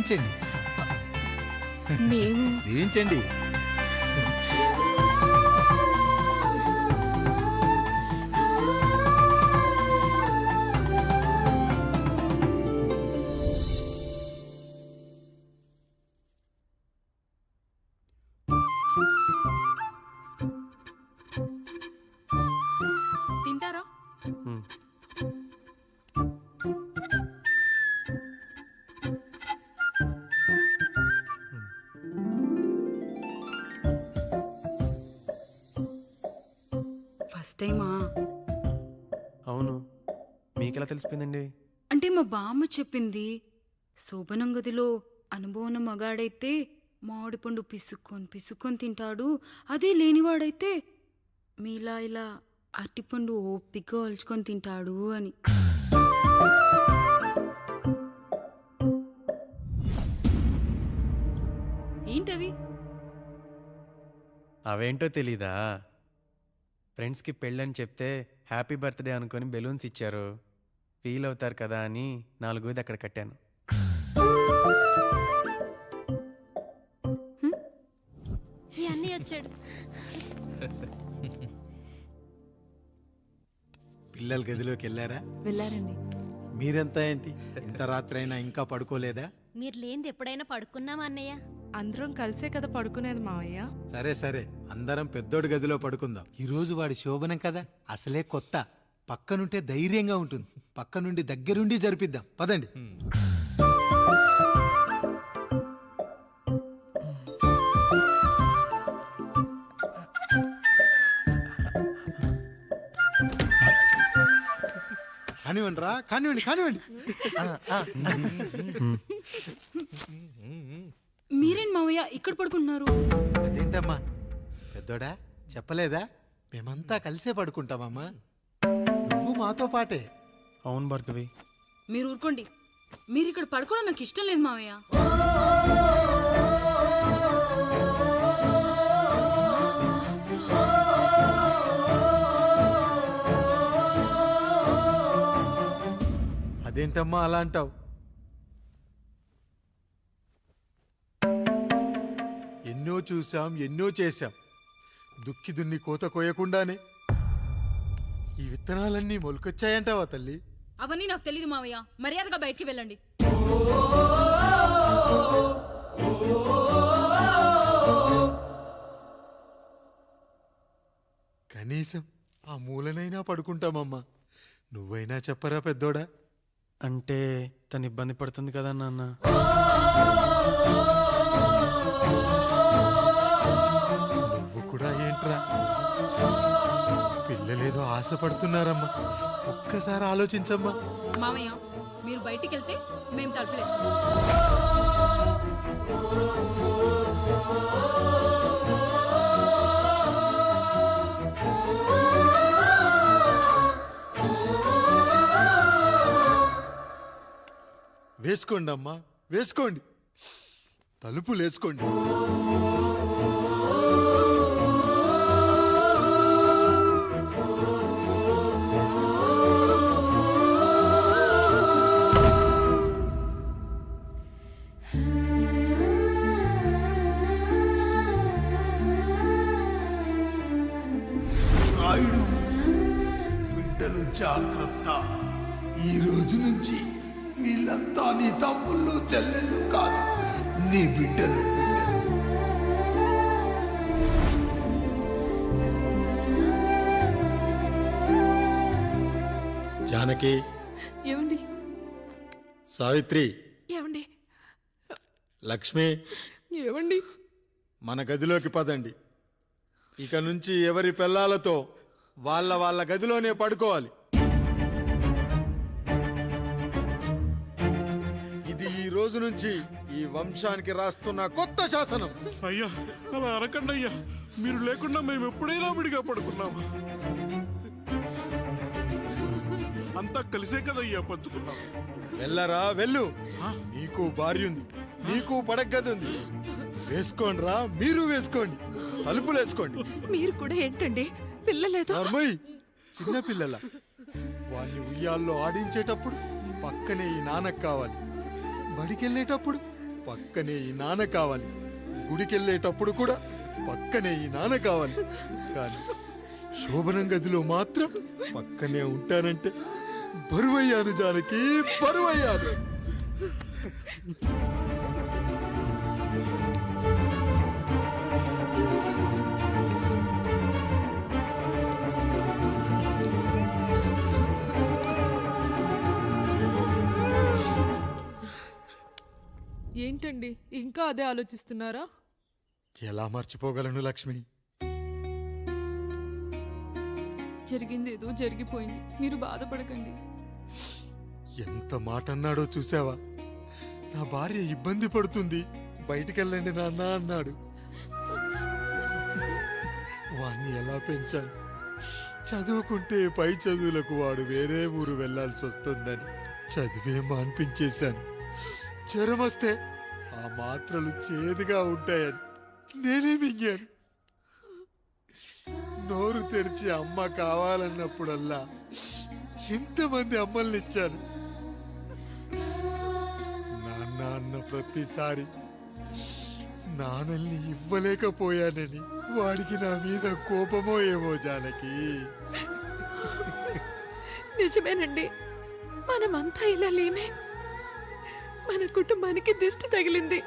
దీవించండి మేము దీవించండి. తింటారా? ఫస్ట్ టైమా? అవును, మీకెలా తెలిసిపోయిందండి? అంటే మా బామ్మ చెప్పింది. శోభనం గదిలో అనుభవం ఉన్న మగాడైతే మామిడిపండు పిసుక్కొని తింటాడు, అదే లేనివాడైతే మీలా ఇలా అరటిపండు ఓపిగ్గా ఒలుచుకొని తింటాడు అని. ఏంటవి? అవేంటో తెలీదా? ఫ్రెండ్స్కి పెళ్ళని చెప్తే హ్యాపీ బర్త్డే అనుకొని బెలూన్స్ ఇచ్చారు, ఫీల్ అవుతారు కదా అని 4 అక్కడ కట్టాను. ఈ అన్నీ వచ్చాడు. పిల్లల గదిలోకి వెళ్ళారా? వెళ్ళారండి. మీరెంత ఏంటి ఇంత రాత్రి అయినా ఇంకా పడుకోలేదా? మీరు లేనిది ఎప్పుడైనా పడుకున్నామా అన్నయ్య? అందరం కలిసే కదా పడుకునేది మావయ్య. సరే సరే, అందరం పెద్దోడి గదిలో పడుకుందాం. ఈ రోజు వాడి శోభనం కదా, అసలే కొత్త. పక్కనుంటే ధైర్యంగా ఉంటుంది. పక్క నుండి దగ్గరుండి జరిపిద్దాం. పదండి. కానివ్వండి రా, కానివ్వండి కానివ్వండి. మీరేం మావయ్య ఇక్కడ పడుకుంటున్నారు? అదేంటమ్మా పెద్దోడా, చెప్పలేదా? మేమంతా కలిసే పడుకుంటామమ్మా. నువ్వు మాతో పాటే. అవును భార్గవి. మీరు ఊరుకోండి. మీరు ఇక్కడ పడుకోవడం నాకు ఇష్టం లేదు మావయ్య. అదేంటమ్మా అలా అంటావు? ఎన్నో చూసాం, ఎన్నో చేశాం. దుక్కి దున్ని కోత కోయకుండానే ఈ విత్తనాలన్నీ మొలకొచ్చాయంటావా తల్లి? అవన్నీ నాకు తెలీదు మావయ్య. మర్యాదగా బయటికి వెళ్ళండి. కనీసం ఆ మూలనైనా పడుకుంటామమ్మా. నువ్వైనా చెప్పరా పెద్దోడా? అంటే తను ఇబ్బంది పడుతుంది కదా నాన్న. నువ్వు కూడా ఏంట్రా? పిల్లలేదో ఆశపడుతున్నారమ్మా. ఒక్కసారి ఆలోచించమ్మా. మావయ్య మీరు బయటికి వెళ్తే మేము తలుపులేస్తాం. వేసుకోండి అమ్మా, వేసుకోండి. తలుపులు వేసుకోండి. నాయుడు, బిడ్డలు జాగ్రత్త. ఈ రోజు నుంచి వీళ్ళంతా నీ తమ్ముళ్ళు చెల్లెళ్ళు కాదు, నీ బిడ్డలు. జానకి, ఏమండి? సావిత్రి, ఏమండి? లక్ష్మి, ఏమండి? మన గదిలోకి పదండి. ఇక నుంచి ఎవరి పిల్లలతో వాళ్ళ వాళ్ళ గదిలోనే పడుకోవాలి. ఇది ఈ రోజు నుంచి ఈ వంశానికి రాస్తున్న కొత్త శాసనం. అయ్యా అలా అనకండి అయ్యా, మీరు లేకుండా మేము ఎప్పుడైనా విడిగా పడుకున్నాము. అంతా కలిసే కదయ్యా పంచుకున్నాం. వెళ్ళరా వెళ్ళు. నీకు భార్య ఉంది, నీకు పడగది ఉంది. వేసుకోండి రా, మీరు వేసుకోండి. తలుపులు వేసుకోండి. మీరు కూడా ఏంటండి పిల్లలేదు? నర్మయ్, చిన్న పిల్లల వాణ్ణి ఉయ్యాల్లో ఆడించేటప్పుడు పక్కనే ఈ నాన్నకు కావాలి. బడికెళ్ళేటప్పుడు పక్కనే ఈ నాన్న కావాలి. గుడికెళ్ళేటప్పుడు కూడా పక్కనే ఈ నాన్న కావాలి. కానీ శోభనం గదిలో మాత్రం పక్కనే ఉంటానంటే బరువయ్యాను జానకి, బరువయ్యాను. ఏంటండి ఇంకా అదే ఆలోచిస్తున్నారా? ఎలా మర్చిపోగలను లక్ష్మి? జరిగింది ఏదో జరిగిపోయింది, మీరు బాధపడకండి. ఎంత మాట అన్నాడో చూసావా? నా భార్య ఇబ్బంది పడుతుంది, బయటికెళ్ళండి నాన్న అన్నాడు. వాణ్ణి ఎలా పెంచాను? చదువుకుంటే పై చదువులకు వాడు వేరే ఊరు వెళ్లాల్సి వస్తుందని చదివే మాన్పించేశాను. జ్వరం వస్తే ఆ మాత్రలు చేదుగా ఉంటాయని నేనే మింగాను. నోరు తెరిచి అమ్మ కావాలన్నప్పుడల్లా ఎంతమంది అమ్మల్ని ఇచ్చాను. నాన్న అన్న ప్రతిసారి నాన్నల్ని ఇవ్వలేకపోయానని వాడికి నా మీద కోపమో ఏమో జానకి. నిజమేనండి, మనమంతా ఇలా లేమే. మన కుటుంబానికి దిష్టి తగిలింది.